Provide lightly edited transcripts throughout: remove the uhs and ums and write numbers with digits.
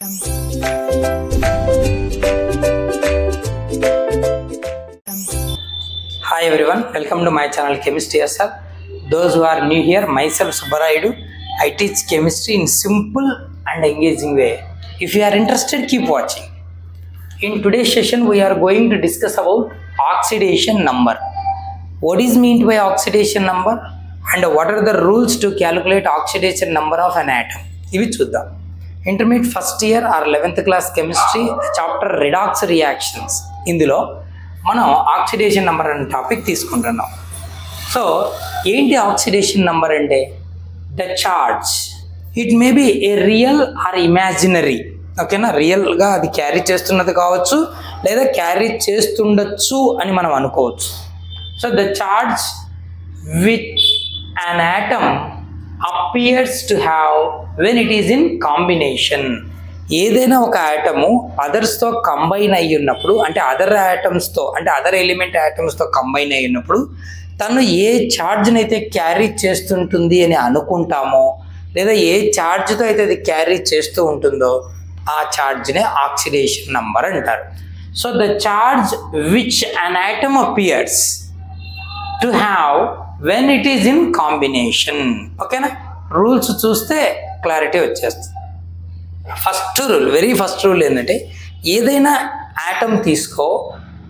Hi everyone, welcome to my channel Chemistry SR. Those who are new here, myself Subbarayudu. I teach chemistry in simple and engaging way. If you are interested, keep watching. In today's session, we are going to discuss about oxidation number. What is meant by oxidation number and what are the rules to calculate oxidation number of an atom? Ivi chuddam. Intermediate first year or 11th class chemistry chapter redox reactions. Indulo మనం oxidation number అనే topic తీసుకుంటున్నాం. So ఏంటి oxidation number అంటే the charge. It may be A real are imaginary. ఓకేనా, రియల్గా అది carry చేస్తున్నది కావచ్చు లేదా క్యారీ చేస్తుండొచ్చు అని మనం అనుకోవచ్చు. So the charge which an atom appears to have when it is in combination. ఏదైనా ఒక ఆటము అదర్స్తో కంబైన్ అయ్యి ఉన్నప్పుడు, అంటే అదర్ ఆటమ్స్తో, అంటే అదర్ ఎలిమెంట్ ఆటమ్స్తో కంబైన్ అయ్యి ఉన్నప్పుడు తను ఏ ఛార్జ్ని అయితే క్యారీ చేస్తుంటుంది అని అనుకుంటామో, లేదా ఏ ఛార్జ్తో అయితే అది క్యారీ చేస్తూ ఉంటుందో ఆ ఛార్జ్నే ఆక్సిడేషన్ నంబర్ అంటారు. So the charge which an atom appears to have when it is in combination. ఓకేనా, రూల్స్ చూస్తే క్లారిటీ వచ్చేస్తుంది. First rule, very first rule ఏంటంటే ఏదైనా యాటమ్ తీసుకో,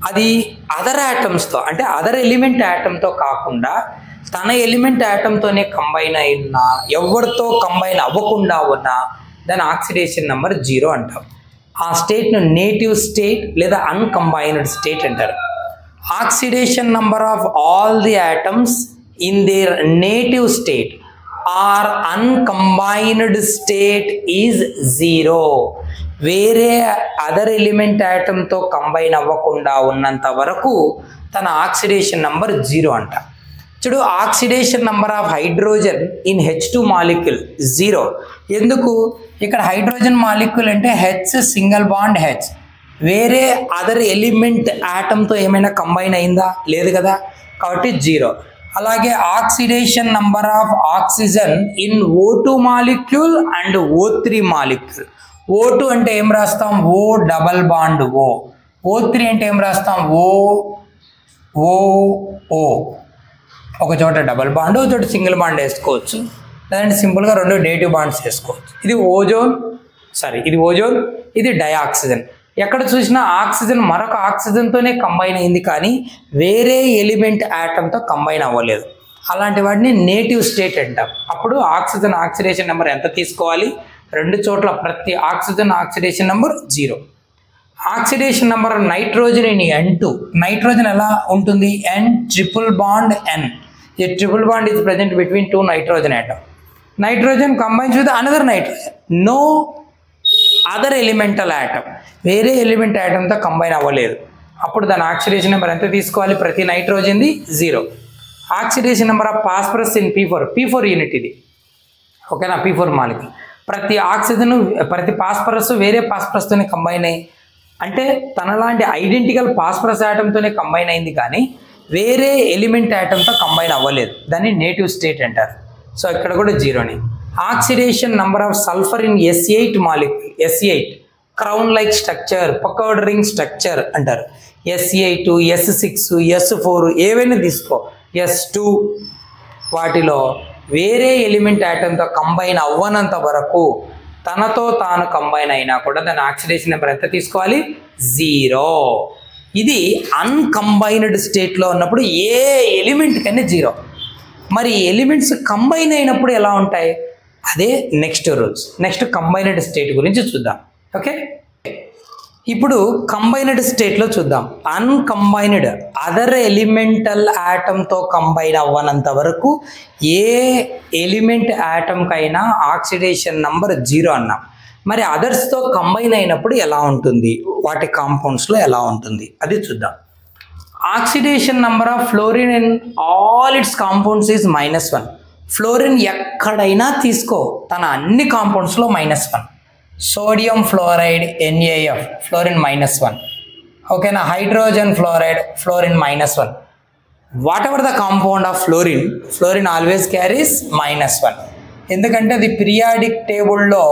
అది అదర్ యాటమ్స్తో, అంటే అదర్ ఎలిమెంట్ యాటమ్తో కాకుండా తన ఎలిమెంట్ యాటమ్తోనే కంబైన్ అయినా, ఎవరితో కంబైన్ అవ్వకుండా ఉన్నా దాని ఆక్సిడేషన్ నెంబర్ 0 అంటాం. ఆ స్టేట్ను నేటివ్ స్టేట్ లేదా అన్కంబైన్డ్ స్టేట్ అంటారు. Oxidation number of all the atoms in their native state or uncombined state is 0. వేరే అదర్ ఎలిమెంట్ యాటమ్తో కంబైన్ అవ్వకుండా ఉన్నంత వరకు తన ఆక్సిడేషన్ నంబర్ 0 అంట. చూడు, oxidation number of hydrogen in H2 molecule 0. ఎందుకు? ఇక్కడ హైడ్రోజన్ మాలిక్యూల్ అంటే H సింగిల్ బాండ్ H. వేరే అదర్ ఎలిమెంట్ యాటమ్తో ఏమైనా కంబైన్ అయిందా? లేదు కదా, కాబట్టి 0. అలాగే oxidation number of oxygen in O2 molecule and O3 molecule. O2 అంటే ఏం రాస్తాం? O double bond O. O3 అంటే ఏం రాస్తాం? O ఒక చోట డబల్ బాండ్, ఒక చోట సింగిల్ బాండ్ వేసుకోవచ్చు, లేదంటే సింపుల్గా 2 డేటివ్ బాండ్స్ వేసుకోవచ్చు. ఇది ఓజోన్, ఇది డయాక్సిజన్. ఎక్కడ చూసినా ఆక్సిజన్ మరొక ఆక్సిజన్తోనే కంబైన్ అయింది, కానీ వేరే ఎలిమెంట్ యాటమ్తో కంబైన్ అవ్వలేదు. అలాంటి వాటిని నేటివ్ స్టేట్ అంటాం. అప్పుడు ఆక్సిజన్ ఆక్సిడేషన్ నెంబర్ ఎంత తీసుకోవాలి? 2 చోట్ల ప్రతి oxygen oxidation number 0. Oxidation number nitrogen in N2. Nitrogen ఎలా ఉంటుంది? N triple bond N. A triple bond is present between 2 nitrogen atom. Nitrogen combines with another nitrogen. No other elemental atom, వేరే element యాటమ్తో combine అవ్వలేదు. అప్పుడు దాని oxidation number ఎంత తీసుకోవాలి? ప్రతి నైట్రోజన్ది 0. Oxidation number of phosphorus in P4 unit ఇది. ఓకేనా, P4 మాలిక్యూల్. ప్రతి ఆక్సిజన్, ప్రతి ఫాస్ఫరస్ వేరే ఫాస్ఫరస్తోనే కంబైన్ అయ్యి, అంటే తనలాంటి ఐడెంటికల్ ఫాస్ఫరస్ యాటమ్తోనే కంబైన్ అయింది, కానీ వేరే ఎలిమెంట్ యాటమ్తో కంబైన్ అవ్వలేదు. దాన్ని నేటివ్ స్టేట్ అంటారు. సో ఇక్కడ కూడా 0ని. Oxidation number of sulphur in S8 molecule. S8 crown like structure, puckered ring structure అంటారు. S8, S6, S4 ఏవైనా తీసుకో, S2, వాటిలో వేరే ఎలిమెంట్ యాటమ్తో కంబైన్ అవ్వనంత వరకు తనతో తాను కంబైన్ అయినా కూడా దాని ఆక్సిడేషన్ నెంబర్ ఎంత తీసుకోవాలి? 0. ఇది అన్కంబైన్డ్ స్టేట్లో ఉన్నప్పుడు ఏ ఎలిమెంట్ కన్నా 0. మరి ఎలిమెంట్స్ కంబైన్ అయినప్పుడు ఎలా ఉంటాయి? అదే next rules. Next combined state గురించి చూద్దాం. ఓకే, ఇప్పుడు కంబైన్డ్ స్టేట్లో చూద్దాం. అన్కంబైన్డ్ అదర్ ఎలిమెంటల్ యాటమ్తో కంబైన్ అవ్వనంత వరకు ఏ ఎలిమెంట్ యాటమ్కైనా ఆక్సిడేషన్ నంబర్ 0 అన్నాం. మరి అదర్స్తో కంబైన్ అయినప్పుడు ఎలా ఉంటుంది, వాటి కాంపౌండ్స్లో ఎలా ఉంటుంది అది చూద్దాం. Oxidation number of fluorine in all it's compounds is -1. Fluorine ఎక్కడైనా తీసుకో, తన అన్ని కాంపౌండ్స్లో -1. Sodium fluoride NaF, fluorine -1. ఓకేనా, hydrogen fluoride, fluorine -1. What ever the compound of fluorine always carries -1. ఎందుకంటే అది పీరియాడిక్ టేబుల్లో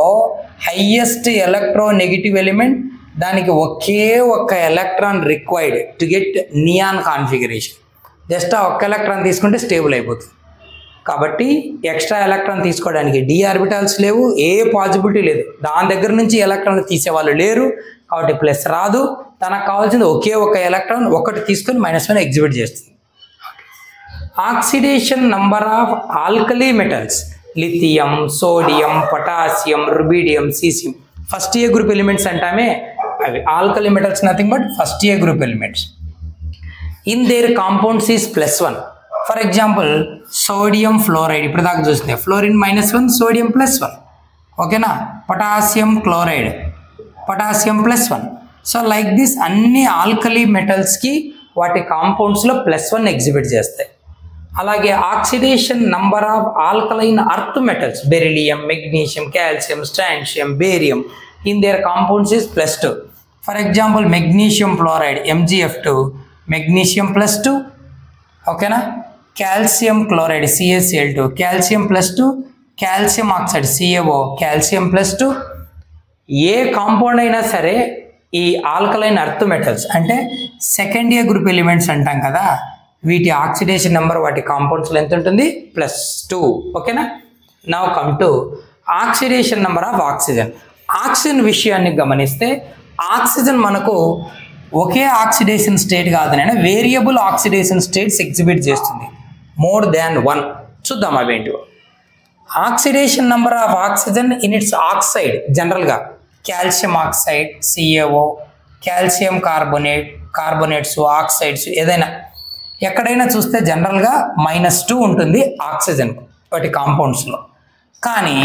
హైయెస్ట్ ఎలక్ట్రోనెగటివ్ ఎలిమెంట్, దానికి ఒకే ఒక్క electron required to get neon configuration. Just ఆ ఒక్క ఎలక్ట్రాన్ తీసుకుంటే స్టేబుల్ అయిపోతుంది. కాబట్టి ఎక్స్ట్రా ఎలక్ట్రాన్ తీసుకోవడానికి డి ఆర్బిటాల్స్ లేవు, ఏ పాసిబిలిటీ లేదు. దాని దగ్గర నుంచి ఎలక్ట్రాన్లు తీసేవాళ్ళు లేరు, కాబట్టి ప్లస్ రాదు. తనకు కావాల్సింది ఒకే ఒక ఎలక్ట్రాన్, ఒకటి తీసుకొని -1 ఎగ్జిబిట్ చేస్తుంది. Oxidation number of alkali metals, lithium, sodium, potassium, rubidium, caesium, first A group elements అంటామే అవి. Alkali metals nothing but first A group elements. In their compounds is +1. For example sodium fluoride, ఇప్పుడు దాకా చూస్తే fluorine -1, sodium +1. ఓకేనా. Potassium chloride, potassium +1. So like this అన్ని alkali మెటల్స్కి వాటి కాంపౌండ్స్లో +1 ఎగ్జిబిట్ చేస్తాయి. అలాగే oxidation number of alkaline earth metals, beryllium, magnesium, calcium, స్ట్రాంషియం, barium, in their compounds is +2. For example magnesium fluoride MgF2, magnesium +2. ఓకేనా. Calcium chloride CaCl2, calcium +2. Calcium oxide CaO, calcium +2. ఏ compound అయినా సరే ఈ ఆల్కలైన్ అర్త్ మెటల్స్ అంటే second A group elements అంటాం కదా, వీటి oxidation number వాటి కాంపౌండ్స్లో ఎంత ఉంటుంది? +2. ఓకేనా. Now come to oxidation number of oxygen. Oxygen విషయాన్ని గమనిస్తే ఆక్సిజన్ మనకు ఒకే ఆక్సిడేషన్ స్టేట్ కాదనైనా వేరియబుల్ ఆక్సిడేషన్ స్టేట్స్ ఎగ్జిబిట్ చేస్తుంది, మోర్ దాన్ 1. చూద్దాం అవేంటివో. Oxidation number of oxygen in its oxide, జనరల్గా calcium oxide CaO, calcium carbonates, oxides ఏదైనా ఎక్కడైనా చూస్తే జనరల్గా -2 ఉంటుంది ఆక్సిజన్ వాటి కాంపౌండ్స్లో. కానీ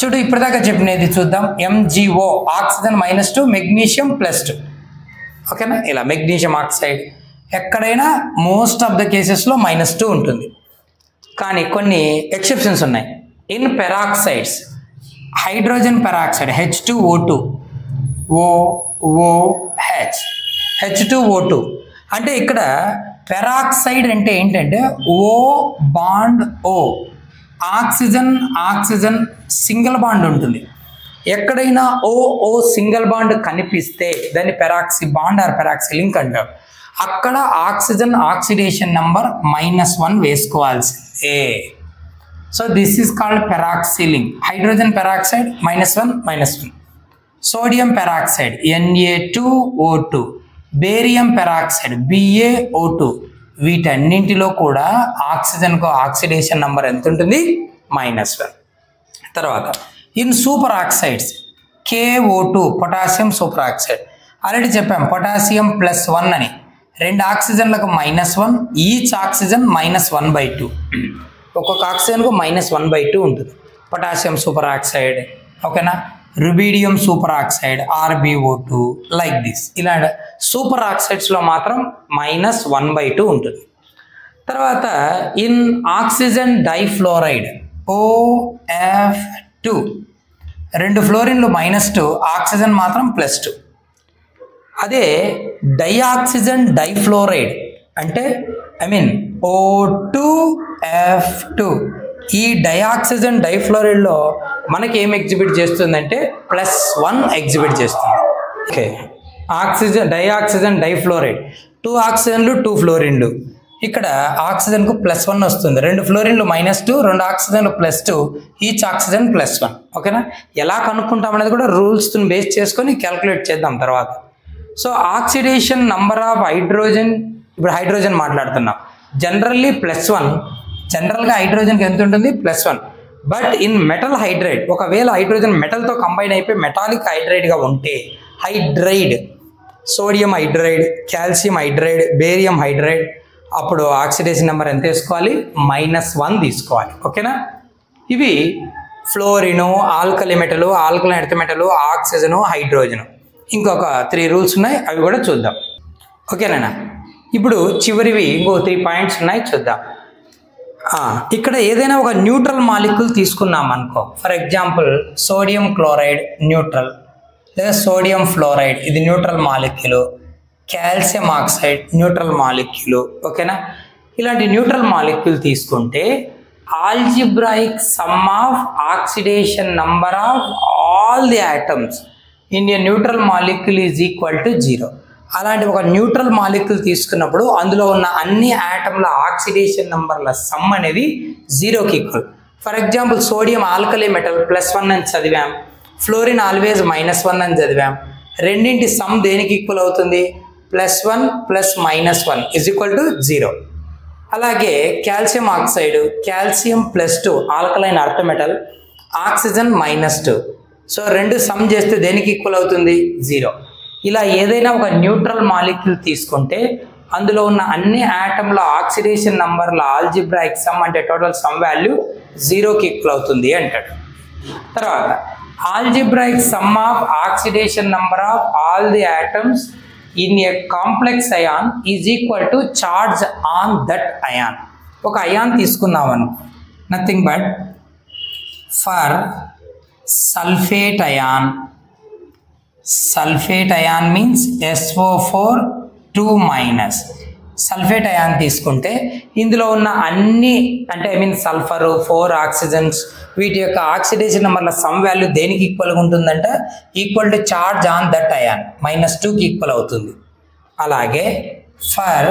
చూడు ఇప్పటిదాకా చెప్పినది చూద్దాం. MgO oxygen -2, magnesium +2. ఓకేనా. ఇలా మెగ్నీషియం ఆక్సైడ్ ఎక్కడైనా మోస్ట్ ఆఫ్ ద కేసెస్లో -2 ఉంటుంది. కానీ కొన్ని ఎక్సెప్షన్స్ ఉన్నాయి. In peroxides, hydrogen peroxide H2O2, OOH, H2O2 అంటే ఇక్కడ పెరాక్సైడ్ అంటే ఏంటంటే O bond O, oxygen single bond ఉంటుంది. ఎక్కడైనా ఓ సింగిల్ బాండ్ కనిపిస్తే దాన్ని peroxy bond or peroxy link అంటారు. అక్కడ ఆక్సిజన్ ఆక్సిడేషన్ నంబర్ -1 వేసుకోవాల్సిందే. So this is called peroxy link. Hydrogen peroxide -1. Sodium peroxide Na2O2, barium peroxide BaO2, వీటన్నింటిలో కూడా ఆక్సిజన్కు ఆక్సిడేషన్ నంబర్ ఎంత ఉంటుంది? -1. తర్వాత in super oxides KO2, potassium super oxide. Already చెప్పాం potassium +1 అని. 2 ఆక్సిజన్లకు -1, each oxygen -1/2. ఒక్కొక్క ఆక్సిజన్కు -1/2 ఉంటుంది. పొటాషియం సూపర్ ఆక్సైడ్, ఓకేనా. Rubidium super oxide RbO2, like this. ఇలాంటి సూపర్ ఆక్సైడ్స్లో మాత్రం -1/2 ఉంటుంది. తర్వాత in oxygen difluoride OF2, 2 ఫ్లోరిన్లు -2, oxygen మాత్రం +2. అదే డైఆక్సిజన్ డైఫ్లోరైడ్ అంటే O2F2, ఈ డైఆక్సిజన్ డైఫ్లోరైడ్లో మనకి ఏం ఎగ్జిబిట్ చేస్తుందంటే +1 ఎగ్జిబిట్ చేస్తుంది. ఓకే. Dioxygen difluoride 2 ఆక్సిజన్లు 2 ఫ్లోరిన్లు. ఇక్కడ ఆక్సిజన్కు +1 వస్తుంది. 2 ఫ్లోరిన్లు -2, 2 ఆక్సిజన్లు +2, ఈచ్ ఆక్సిజన్ +1. ఓకేనా. ఎలా కనుక్కుంటాం అనేది కూడా రూల్స్ని బేస్ చేసుకొని క్యాల్కులేట్ చేద్దాం తర్వాత. So oxidation number of hydrogen, ఇప్పుడు హైడ్రోజన్ మాట్లాడుతున్నాం. జనరల్లీ +1, జనరల్గా హైడ్రోజన్కి ఎంత ఉంటుంది? +1. బట్ ఇన్ మెటల్ హైడ్రైడ్, ఒకవేళ హైడ్రోజన్ మెటల్తో కంబైన్ అయిపోయి మెటాలిక్ హైడ్రైడ్గా ఉంటే hydride, sodium hydride, calcium hydride, barium hydride, అప్పుడు ఆక్సిడేషన్ నెంబర్ ఎంత తీసుకోవాలి? -1 తీసుకోవాలి. ఓకేనా. ఇవి ఫ్లోరిను, ఆల్కలి మెటలు, ఆల్కలైన్ ఎర్త్ మెటలు, ఆక్సిజను, హైడ్రోజను. ఇంకొక 3 రూల్స్ ఉన్నాయి, అవి కూడా చూద్దాం. ఓకేనా. ఇప్పుడు చివరివి ఇంకో 3 పాయింట్స్ ఉన్నాయి, చూద్దాం. ఇక్కడ ఏదైనా ఒక న్యూట్రల్ మాలిక్యూల్ తీసుకున్నాం అనుకో. For example sodium chloride neutral, లేదా సోడియం ఫ్లోరైడ్ ఇది neutral molecule, calcium oxide neutral molecule. ఓకేనా. ఇలాంటి న్యూట్రల్ మాలిక్యూల్ తీసుకుంటే algebraic sum of oxidation number of all the atoms in a neutral molecule is equal to 0. అలాంటి ఒక neutral molecule తీసుకున్నప్పుడు అందులో ఉన్న అన్ని ఆటంల ఆక్సిడేషన్ నంబర్ల సమ్ అనేది 0కి equal. For example sodium alkali metal +1 అని చదివాం, ఫ్లోరిన్ ఆల్వేస్ -1 అని చదివాం. రెండింటి సమ్ దేనికి ఈక్వల్ అవుతుంది? +1 + -1 = 0. అలాగే calcium oxide, calcium +2 alkaline earth metal, oxygen -2. So రెండు సమ్ చేస్తే దేనికి ఈక్వల్ అవుతుంది? 0. ఇలా ఏదైనా ఒక న్యూట్రల్ మాలిక్యూల్ తీసుకుంటే అందులో ఉన్న అన్ని ఆటంల ఆక్సిడేషన్ నంబర్ల ఆల్జిబ్రాయిక్ సమ్ అంటే టోటల్ సమ్ వాల్యూ 0కి ఈక్వల్ అవుతుంది అంటాడు. తర్వాత algebraic sum of oxidation number of all the atoms in a complex ion is equal to charge on that ion. ఒక అయాన్ తీసుకున్నామను, nothing but for sulphate ion. Sulphate ion means SO4 2-. Sulphate ion తీసుకుంటే ఇందులో ఉన్న అన్ని అంటే sulphur, 4 oxygens, వీటి యొక్క oxidation నెంబర్ల some value దేనికి ఈక్వల్గా ఉంటుందంటే equal to charge on that ion -2కి ఈక్వల్ అవుతుంది. అలాగే for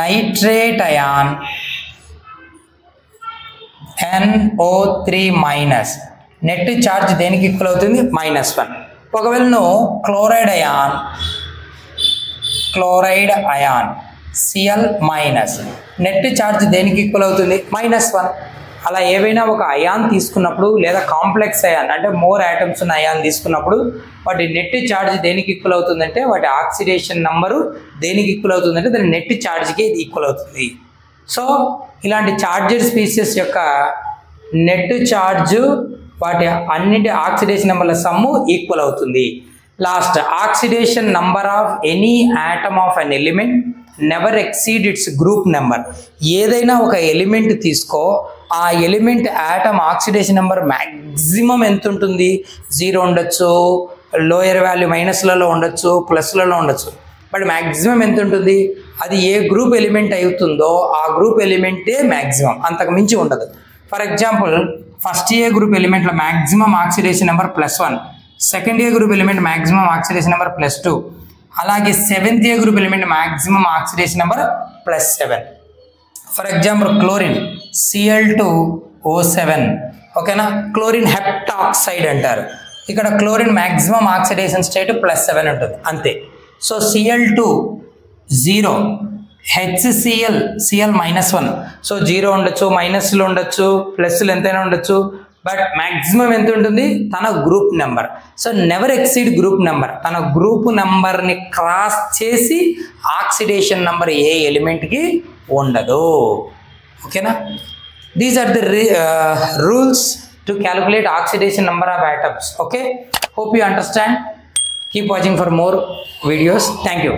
nitrate ion NO3- net charge దేనికి ఈక్వల్ అవుతుంది? -1. ఒకవేళ నువ్వు chloride ion Cl- net charge దేనికి ఈక్వల్ అవుతుంది? -1. అలా ఏవైనా ఒక అయాన్ తీసుకున్నప్పుడు లేదా కాంప్లెక్స్ అయాన్ అంటే మోర్ ఆటమ్స్ ఉన్న అయాన్ తీసుకున్నప్పుడు వాటి నెట్ చార్జ్ దేనికి ఈక్వల్ అవుతుందంటే వాటి ఆక్సిడేషన్ నంబరు దేనికి ఈక్వల్ అవుతుందంటే దాని నెట్ చార్జ్కి ఈక్వల్ అవుతుంది. సో ఇలాంటి చార్జెడ్ స్పీసెస్ యొక్క నెట్ ఛార్జ్ వాటి అన్నింటి ఆక్సిడేషన్ నెంబర్ల సమ్ము ఈక్వల్ అవుతుంది. Last oxidation number of any atom of an element never exceed it's group number. ఏదైనా ఒక ఎలిమెంట్ తీసుకో, ఆ element atom oxidation number maximum ఎంత ఉంటుంది? 0 ఉండొచ్చు, లోయర్ వాల్యూ మైనస్లలో ఉండొచ్చు, ప్లస్లలో ఉండొచ్చు, బట్ మ్యాక్సిమం ఎంత ఉంటుంది? అది ఏ గ్రూప్ ఎలిమెంట్ అవుతుందో ఆ గ్రూప్ ఎలిమెంటే మ్యాక్సిమం, అంతకు మించి ఉండదు. For example first A group ఎలిమెంట్లో maximum oxidation number +1, second A group element maximum oxidation number +2, అలాగే seventh A group element maximum oxidation number +7. For example chlorine Cl2O7, ఓకేనా? క్లోరిన్ హెప్టాక్సైడ్ అంటారు. ఇక్కడ క్లోరిన్ మ్యాక్సిమం ఆక్సిడేషన్ స్టేట్ +7 ఉంటుంది అంతే. So Cl2 0, HCl Cl-1. So 0 ఉండొచ్చు, మైనస్లు ఉండొచ్చు, ప్లస్లు ఎంతైనా ఉండొచ్చు, బట్ మ్యాక్సిమం ఎంత ఉంటుంది? తన group number. So never exceed group number. తన గ్రూప్ నెంబర్ని క్రాస్ చేసి ఆక్సిడేషన్ నెంబర్ ఏ ఎలిమెంట్కి ఉండదు. ఓకేనా? These are the rules to calculate oxidation number of atoms. Okay, hope you understand. Keep watching for more videos. Thank you.